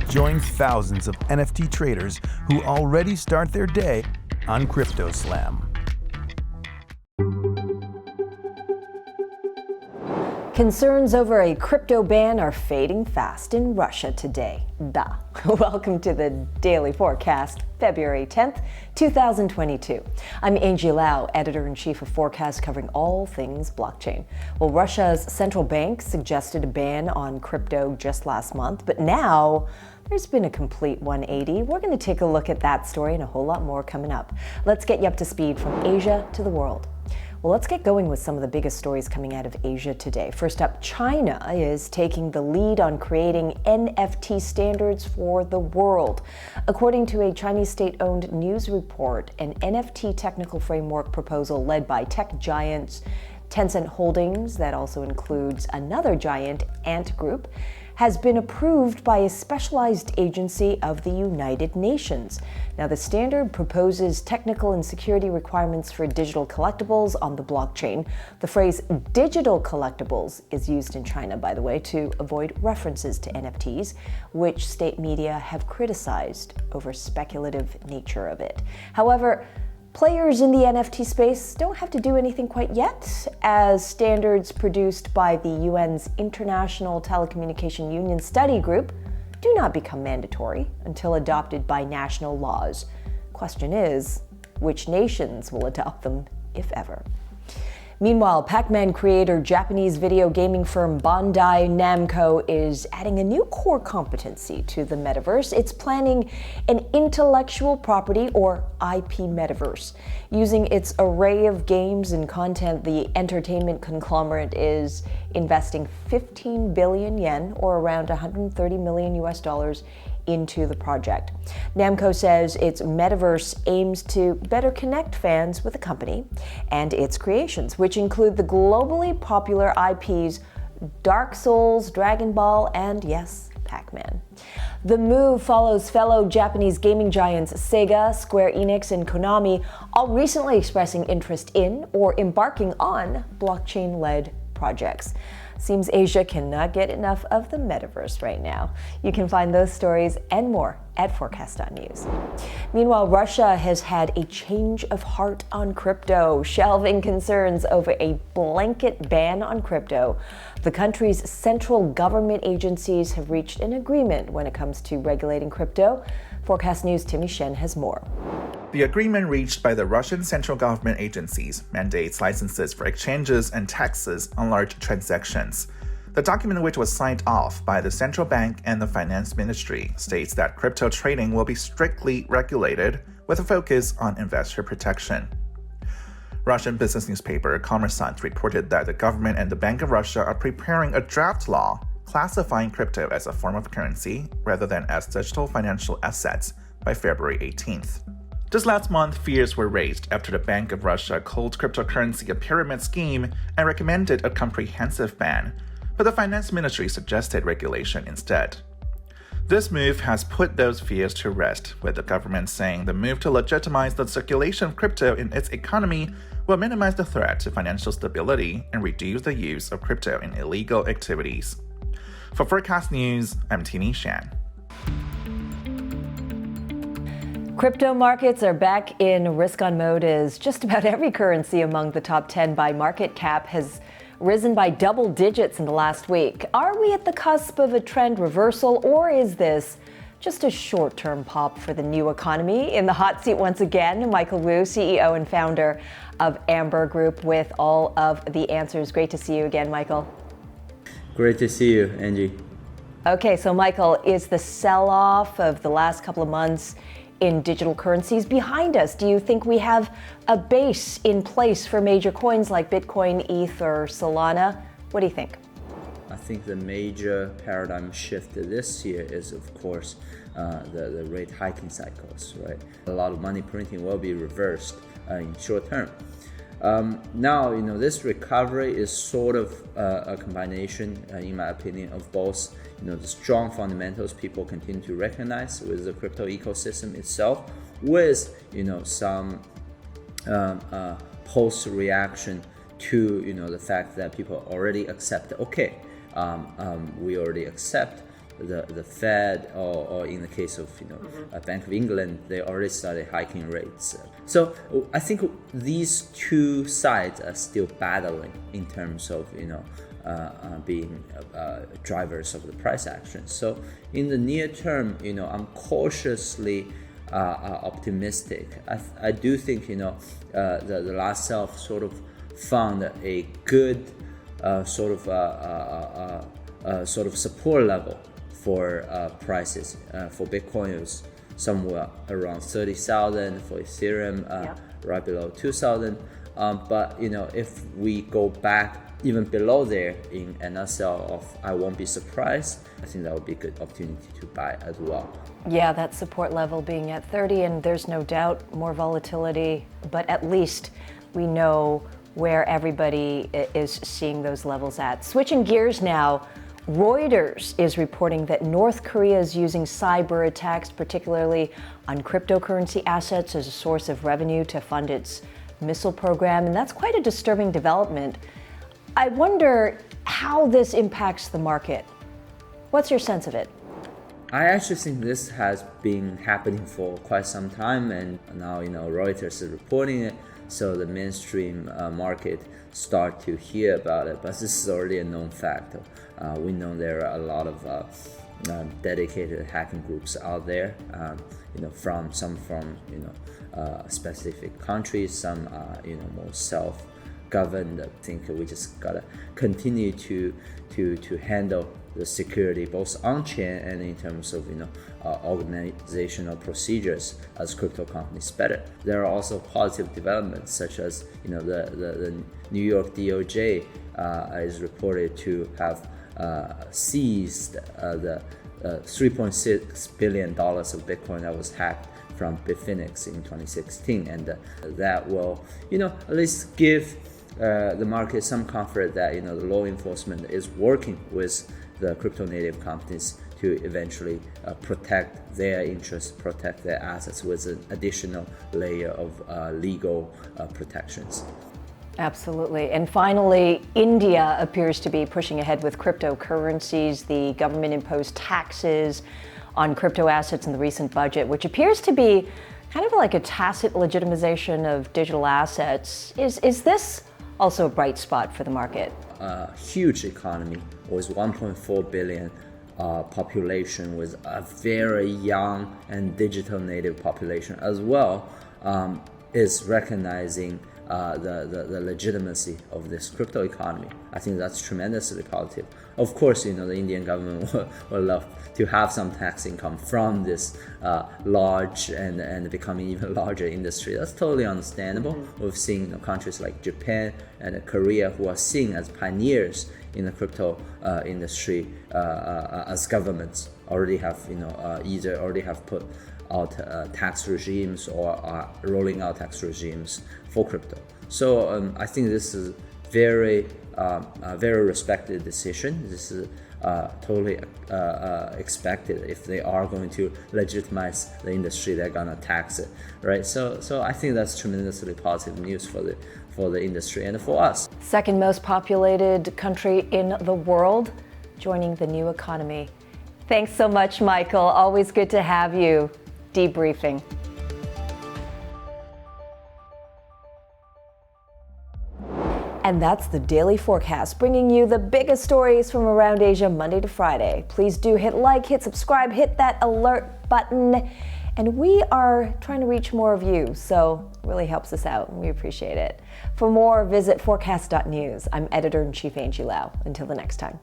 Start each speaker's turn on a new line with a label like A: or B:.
A: Join thousands of NFT traders who already start their day on CryptoSlam.
B: Concerns over a crypto ban are fading fast in Russia today. Welcome to the Daily Forkast, February 10th, 2022. I'm Angie Lau, editor-in-chief of Forecast, covering all things blockchain. Well, Russia's central bank suggested a ban on crypto just last month, but now there's been a complete 180. We're going to take a look at that story and a whole lot more coming up. Let's get you up to speed from Asia to the world. Well, let's get going with some of the biggest stories coming out of Asia today. First up, China is taking the lead on creating NFT standards for the world. According to a Chinese state-owned news report, an NFT technical framework proposal led by tech giants Tencent Holdings, that also includes another giant, Ant Group, has been approved by a specialized agency of the United Nations. Now, the standard proposes technical and security requirements for digital collectibles on the blockchain. The phrase digital collectibles is used in China, by the way, to avoid references to NFTs, which state media have criticized over speculative nature of it. However, players in the NFT space don't have to do anything quite yet, as standards produced by the UN's International Telecommunication Union Study Group do not become mandatory until adopted by national laws. Question is, which nations will adopt them, if ever? Meanwhile, Pac-Man creator Japanese video gaming firm Bandai Namco is adding a new core competency to the metaverse. It's planning an intellectual property or IP metaverse. Using its array of games and content, the entertainment conglomerate is investing 15 billion yen, or around 130 million US dollars, into the project. Namco says its metaverse aims to better connect fans with the company and its creations, which include the globally popular IPs Dark Souls, Dragon Ball, and yes, Pac-Man. The move follows fellow Japanese gaming giants Sega, Square Enix, and Konami, all recently expressing interest in or embarking on blockchain-led projects. Seems Asia cannot get enough of the metaverse right now. You can find those stories and more at forecast.news. Meanwhile, Russia has had a change of heart on crypto, shelving concerns over a blanket ban on crypto. The country's central government agencies have reached an agreement when it comes to regulating crypto. Forecast News' Timmy Shen has more.
C: The agreement reached by the Russian central government agencies mandates licenses for exchanges and taxes on large transactions. The document, which was signed off by the central bank and the finance ministry, states that crypto trading will be strictly regulated with a focus on investor protection. Russian business newspaper Kommersant reported that the government and the Bank of Russia are preparing a draft law classifying crypto as a form of currency rather than as digital financial assets by February 18th. Just last month, fears were raised after the Bank of Russia called cryptocurrency a pyramid scheme and recommended a comprehensive ban, but the finance ministry suggested regulation instead. This move has put those fears to rest, with the government saying the move to legitimize the circulation of crypto in its economy will minimize the threat to financial stability and reduce the use of crypto in illegal activities. For Forecast News, I'm Tini Shan.
B: Crypto markets are back in risk-on mode as just about every currency among the top 10 by market cap has risen by double digits in the last week. Are we at the cusp of a trend reversal, or is this just a short-term pop for the new economy? In the hot seat once again, Michael Wu, CEO and founder of Amber Group, with all of the answers. Great to see you again, Michael.
D: Great to see you, Angie.
B: Okay, so Michael, is the sell-off of the last couple of months in digital currencies behind us? Do you think we have a base in place for major coins like Bitcoin, ETH, or Solana? What do you think?
D: I think the major paradigm shift this year is, of course, the rate hiking cycles, right? A lot of money printing will be reversed in short term. Now, this recovery is sort of a combination, in my opinion, of both, the strong fundamentals people continue to recognize with the crypto ecosystem itself, with, some post-reaction to, the fact that people already accept, we already accept, the Fed, or in the case of Bank of England, they already started hiking rates. So I think these two sides are still battling in terms of being drivers of the price action. So in the near term, I'm cautiously optimistic. I do think the last self sort of found a good sort of support level for prices for Bitcoin. Is somewhere around 30,000, for Ethereum right below 2,000. But if we go back even below there in NSL of I won't be surprised, I think that would be a good opportunity to buy as well.
B: Yeah, that support level being at 30, and there's no doubt more volatility, but at least we know where everybody is seeing those levels at. Switching gears now, Reuters is reporting that North Korea is using cyber attacks, particularly on cryptocurrency assets, as a source of revenue to fund its missile program, and that's quite a disturbing development. I wonder how this impacts the market. What's your sense of it?
D: I actually think this has been happening for quite some time, and now Reuters is reporting it, so the mainstream market start to hear about it. But this is already a known fact. We know there are a lot of dedicated hacking groups out there. From specific countries, some more self-governed. I think we just gotta continue to handle the security both on-chain and in terms of organizational procedures as crypto companies better. There are also positive developments, such as the New York DOJ is reported to have seized the $3.6 billion of Bitcoin that was hacked from Bitfinex in 2016, and that will at least give the market some comfort that the law enforcement is working with the crypto native companies to eventually protect their interests, protect their assets with an additional layer of legal protections.
B: Absolutely. And finally, India appears to be pushing ahead with cryptocurrencies. The government imposed taxes on crypto assets in the recent budget, which appears to be kind of like a tacit legitimization of digital assets. Is this also a bright spot for the market?
D: A huge economy with 1.4 billion population, with a very young and digital native population as well, is recognizing the legitimacy of this crypto economy. I think that's tremendously positive. Of course, the Indian government will love to have some tax income from this large and becoming even larger industry. That's totally understandable. We've seen countries like Japan and Korea who are seen as pioneers in the crypto industry as governments already have either already have put out tax regimes or are rolling out tax regimes for crypto. So I think this is very respected decision. This is totally expected. If they are going to legitimize the industry, they're gonna tax it, right? So I think that's tremendously positive news for the industry and for us.
B: Second most populated country in the world, joining the new economy. Thanks so much, Michael. Always good to have you. Debriefing. And that's the Daily Forkast, bringing you the biggest stories from around Asia Monday to Friday. Please do hit like, hit subscribe, hit that alert button. And we are trying to reach more of you, so it really helps us out, and we appreciate it. For more, visit forecast.news. I'm Editor-in-Chief Angie Lau. Until the next time.